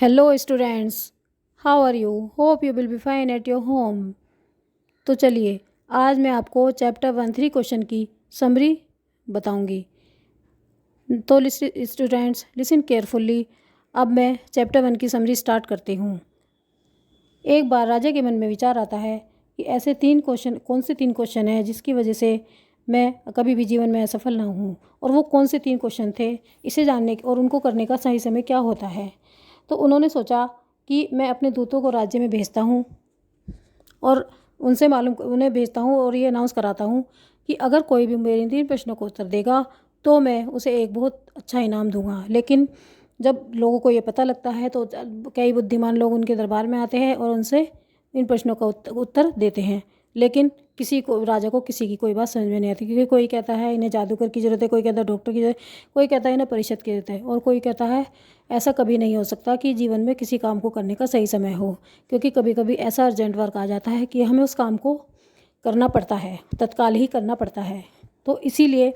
Hello students, how are you? Hope you will be fine at your home. तो चलिए, आज मैं आपको चैप्टर 1-3 क्वेश्चन की समरी बताऊंगी। तो स्टूडेंट्स लिसन केयरफुल्ली। अब मैं चैप्टर 1 की समरी स्टार्ट करती हूँ। एक बार राजा के मन में विचार आता है कि ऐसे 3 क्वेश्चन, कौन से 3 क्वेश्चन हैं जिसकी वजह से मैं कभी भी जीवन में असफल ना हूँ, और वो कौन से 3 क्वेश्चन थे, इसे जानने और उनको करने का सही समय क्या होता है। तो उन्होंने सोचा कि मैं अपने दूतों को राज्य में भेजता हूँ और उन्हें भेजता हूँ और ये अनाउंस कराता हूँ कि अगर कोई भी मेरे इन 3 प्रश्नों को उत्तर देगा तो मैं उसे एक बहुत अच्छा इनाम दूंगा। लेकिन जब लोगों को ये पता लगता है तो कई बुद्धिमान लोग उनके दरबार में आते हैं और उनसे इन प्रश्नों का उत्तर देते हैं। लेकिन राजा को किसी की कोई बात समझ में नहीं आती, क्योंकि कोई कहता है इन्हें जादूगर की ज़रूरत है, कोई कहता है डॉक्टर की ज़रूरत है, कोई कहता है इन्हें परिषद की ज़रूरत है, और कोई कहता है ऐसा कभी नहीं हो सकता कि जीवन में किसी काम को करने का सही समय हो, क्योंकि कभी कभी ऐसा अर्जेंट वर्क आ जाता है कि हमें उस काम को करना पड़ता है, तत्काल ही करना पड़ता है। तो इसीलिए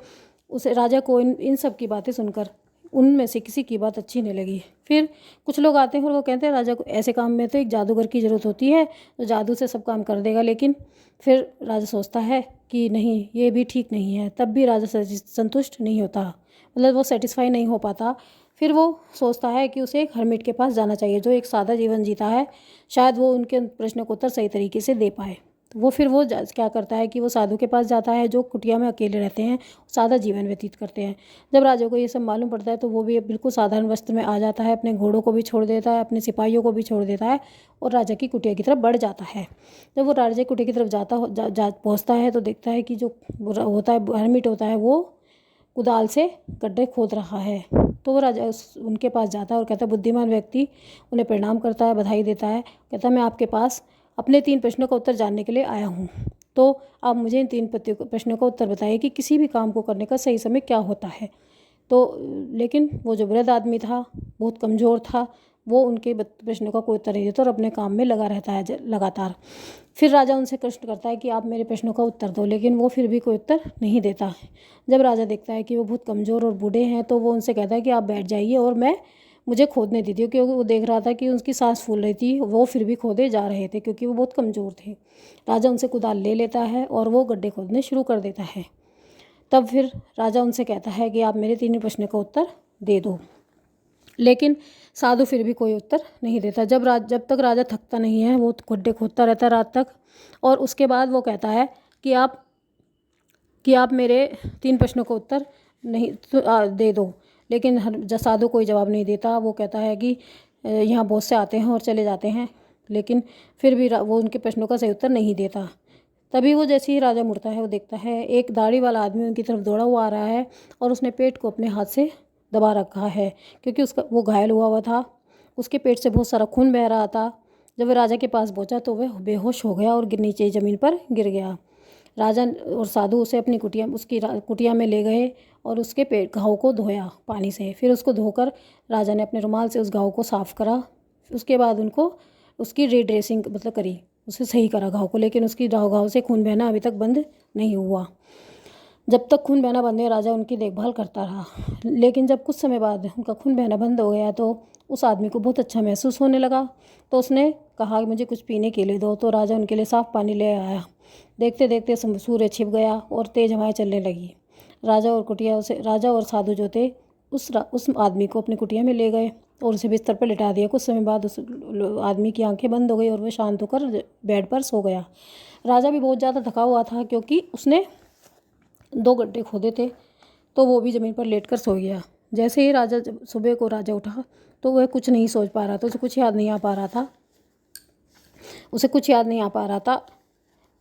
उसे राजा को इन सब की बातें सुनकर उनमें से किसी की बात अच्छी नहीं लगी। फिर कुछ लोग आते हैं और वो कहते हैं राजा को ऐसे काम में तो एक जादूगर की ज़रूरत होती है जो जादू से सब काम कर देगा। लेकिन फिर राजा सोचता है कि नहीं, ये भी ठीक नहीं है। तब भी राजा संतुष्ट नहीं होता, मतलब वो सेटिस्फाई नहीं हो पाता। फिर वो सोचता है कि उसे एक हर्मिट के पास जाना चाहिए जो एक सादा जीवन जीता है, शायद वो उनके प्रश्नों को उत्तर सही तरीके से दे पाए। तो वो फिर क्या करता है कि वो साधु के पास जाता है जो कुटिया में अकेले रहते हैं, सादा जीवन व्यतीत करते हैं। जब राजा को ये सब मालूम पड़ता है तो वो भी बिल्कुल साधारण वस्त्र में आ जाता है, अपने घोड़ों को भी छोड़ देता है, अपने सिपाहियों को भी छोड़ देता है और राजा की कुटिया की तरफ बढ़ जाता है। जब वो राजा की कुटिया की तरफ पहुँचता है तो देखता है कि जो होता है हर्मिट होता है वो कुदाल से गड्ढे खोद रहा है। तो वो राजा उनके पास जाता है और कहता है, बुद्धिमान व्यक्ति उन्हें प्रणाम करता है, बधाई देता है, कहता है मैं आपके पास अपने 3 प्रश्नों का उत्तर जानने के लिए आया हूँ। तो आप मुझे इन 3 प्रश्नों का उत्तर बताइए कि किसी भी काम को करने का सही समय क्या होता है। तो लेकिन वो जो वृद्ध आदमी था, बहुत कमज़ोर था, वो उनके प्रश्नों का कोई उत्तर नहीं देता और अपने काम में लगा रहता है लगातार। फिर राजा उनसे प्रश्न करता है कि आप मेरे प्रश्नों का उत्तर दो, लेकिन वो फिर भी कोई उत्तर नहीं देता। जब राजा देखता है कि वो बहुत कमज़ोर और बूढ़े हैं तो वो उनसे कहता है कि आप बैठ जाइए और मुझे खोदने दीजिए, क्योंकि वो देख रहा था कि उनकी सांस फूल रही थी, वो फिर भी खोदे जा रहे थे क्योंकि वो बहुत कमज़ोर थे। राजा उनसे कुदाल ले लेता है और वो गड्ढे खोदने शुरू कर देता है। तब फिर राजा उनसे कहता है कि आप मेरे 3 प्रश्न का उत्तर दे दो। लेकिन साधु फिर भी कोई उत्तर नहीं देता। जब तक राजा थकता नहीं है वो गड्ढे खोदता रहता है रात तक, और उसके बाद वो कहता है कि आप मेरे 3 प्रश्नों का उत्तर नहीं दे दो। लेकिन साधु कोई जवाब नहीं देता। वो कहता है कि यहाँ बहुत से आते हैं और चले जाते हैं, लेकिन फिर भी वो उनके प्रश्नों का सही उत्तर नहीं देता। तभी वो जैसे ही राजा मुड़ता है वो देखता है एक दाढ़ी वाला आदमी उनकी तरफ दौड़ा हुआ आ रहा है और उसने पेट को अपने हाथ से दबा रखा है, क्योंकि वो घायल हुआ था। उसके पेट से बहुत सारा खून बह रहा था। जब वह राजा के पास पहुंचा तो वह बेहोश हो गया और नीचे ज़मीन पर गिर गया। राजा और साधु उसे अपनी कुटिया में ले गए और उसके पेट घाव को धोया पानी से। फिर उसको धोकर राजा ने अपने रुमाल से उस घाव को साफ़ करा। उसके बाद उनको उसकी रीड्रेसिंग मतलब करी, उसे सही करा घाव को, लेकिन उसकी घाव से खून बहना अभी तक बंद नहीं हुआ। जब तक खून बहना बंद है राजा उनकी देखभाल करता रहा। लेकिन जब कुछ समय बाद उनका खून बहना बंद हो गया तो उस आदमी को बहुत अच्छा महसूस होने लगा। तो उसने कहा कि मुझे कुछ पीने के लिए दो। तो राजा उनके लिए साफ़ पानी ले आया। देखते देखते सूर्य छिप गया और तेज़ हवाएं चलने लगी। राजा और साधु जो थे उस आदमी को अपनी कुटिया में ले गए और उसे बिस्तर पर लिटा दिया। कुछ समय बाद उस आदमी की आंखें बंद हो गई और वह शांत होकर बेड पर सो गया। राजा भी बहुत ज़्यादा थका हुआ था क्योंकि उसने 2 गड्ढे खोदे थे, तो वो भी ज़मीन पर लेटकर सो गया। जैसे ही सुबह को राजा उठा तो वह कुछ नहीं सोच पा रहा था, उसे कुछ याद नहीं आ पा रहा था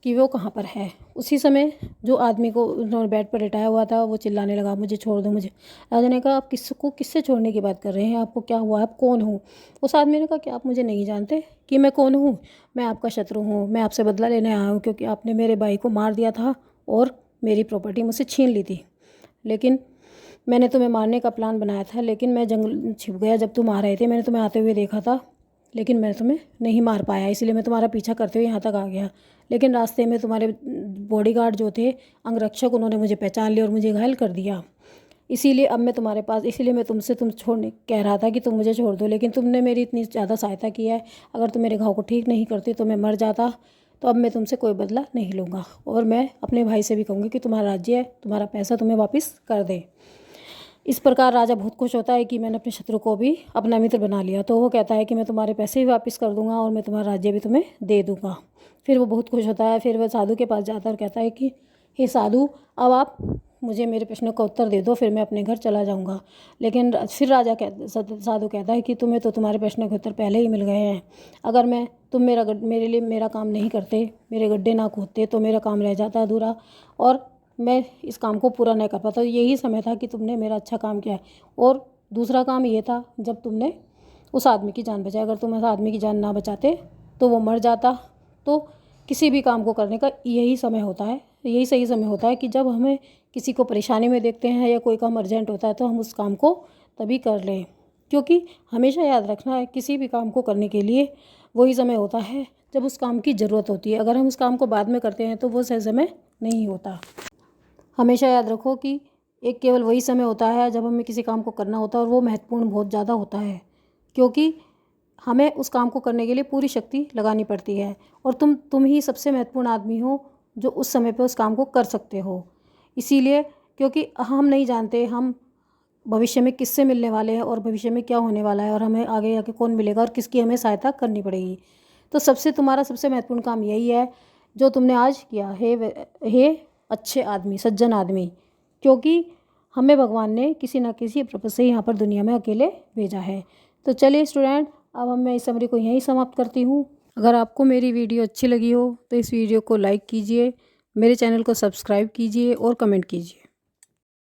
कि वो कहाँ पर है। उसी समय जो आदमी को उन्होंने बेड पर लेटाया हुआ था वो चिल्लाने लगा, मुझे छोड़ दो मुझे। राजा ने कहा, आप किससे छोड़ने की बात कर रहे हैं? आपको क्या हुआ? आप कौन हो? उस आदमी ने कहा कि आप मुझे नहीं जानते कि मैं कौन हूँ? मैं आपका शत्रु हूँ। मैं आपसे बदला लेने आया हूँ क्योंकि आपने मेरे भाई को मार दिया था और मेरी प्रॉपर्टी मुझसे छीन ली थी। लेकिन मैंने तुम्हें मारने का प्लान बनाया था, लेकिन मैं जंगल छिप गया जब तुम आ रहे थे। मैंने तुम्हें आते हुए देखा था, लेकिन मैं तुम्हें नहीं मार पाया, इसलिए मैं तुम्हारा पीछा करते हुए यहाँ तक आ गया। लेकिन रास्ते में तुम्हारे बॉडीगार्ड जो थे, अंगरक्षक, उन्होंने मुझे पहचान लिया और मुझे घायल कर दिया। इसीलिए अब मैं तुम्हारे पास, इसीलिए मैं तुमसे तुम छोड़ने कह रहा था कि तुम मुझे छोड़ दो, लेकिन तुमने मेरी इतनी ज़्यादा सहायता की है। अगर तुम मेरे घाव को ठीक नहीं करती तो मैं मर जाता। तो अब मैं तुमसे कोई बदला नहीं लूँगा, और मैं अपने भाई से भी कहूँगी कि तुम्हारा राज्य है, तुम्हारा पैसा तुम्हें वापस कर दे। इस प्रकार राजा बहुत खुश होता है कि मैंने अपने शत्रु को भी अपना मित्र बना लिया। तो वो कहता है कि मैं तुम्हारे पैसे भी वापस कर दूंगा और मैं तुम्हारा राज्य भी तुम्हें दे दूंगा। फिर वो बहुत खुश होता है। फिर वह साधु के पास जाता है और कहता है कि हे साधु, अब आप मुझे मेरे प्रश्नों का उत्तर दे दो, फिर मैं अपने घर चला जाऊंगा। लेकिन फिर साधु कहता है कि तुम्हें तो तुम्हारे प्रश्नों के उत्तर पहले ही मिल गए हैं। अगर तुम मेरे लिए मेरा काम नहीं करते, मेरे गड्ढे ना खोदते, तो मेरा काम रह जाता अधूरा और मैं इस काम को पूरा नहीं कर पाता। यही समय था कि तुमने मेरा अच्छा काम किया है। और दूसरा काम ये था जब तुमने उस आदमी की जान बचाई। अगर तुम उस आदमी की जान ना बचाते तो वो मर जाता। तो किसी भी काम को करने का यही समय होता है, यही सही समय होता है कि जब हमें किसी को परेशानी में देखते हैं या कोई काम अर्जेंट होता है तो हम उस काम को तभी कर लें। क्योंकि हमेशा याद रखना है, किसी भी काम को करने के लिए वही समय होता है जब उस काम की ज़रूरत होती है। अगर हम उस काम को बाद में करते हैं तो वो सही समय नहीं होता। हमेशा याद रखो कि एक केवल वही समय होता है जब हमें किसी काम को करना होता है, और वो महत्वपूर्ण बहुत ज़्यादा होता है, क्योंकि हमें उस काम को करने के लिए पूरी शक्ति लगानी पड़ती है। और तुम ही सबसे महत्वपूर्ण आदमी हो जो उस समय पे उस काम को कर सकते हो। इसीलिए, क्योंकि हम नहीं जानते हम भविष्य में किससे मिलने वाले हैं और भविष्य में क्या होने वाला है, और हमें आगे जाके कौन मिलेगा और किसकी हमें सहायता करनी पड़ेगी। तो तुम्हारा सबसे महत्वपूर्ण काम यही है जो तुमने आज किया। हे अच्छे आदमी, सज्जन आदमी, क्योंकि हमें भगवान ने किसी न किसी पर्पज से यहाँ पर दुनिया में अकेले भेजा है। तो चलिए स्टूडेंट, अब मैं इस समरी को यहीं समाप्त करती हूँ। अगर आपको मेरी वीडियो अच्छी लगी हो तो इस वीडियो को लाइक कीजिए, मेरे चैनल को सब्सक्राइब कीजिए और कमेंट कीजिए।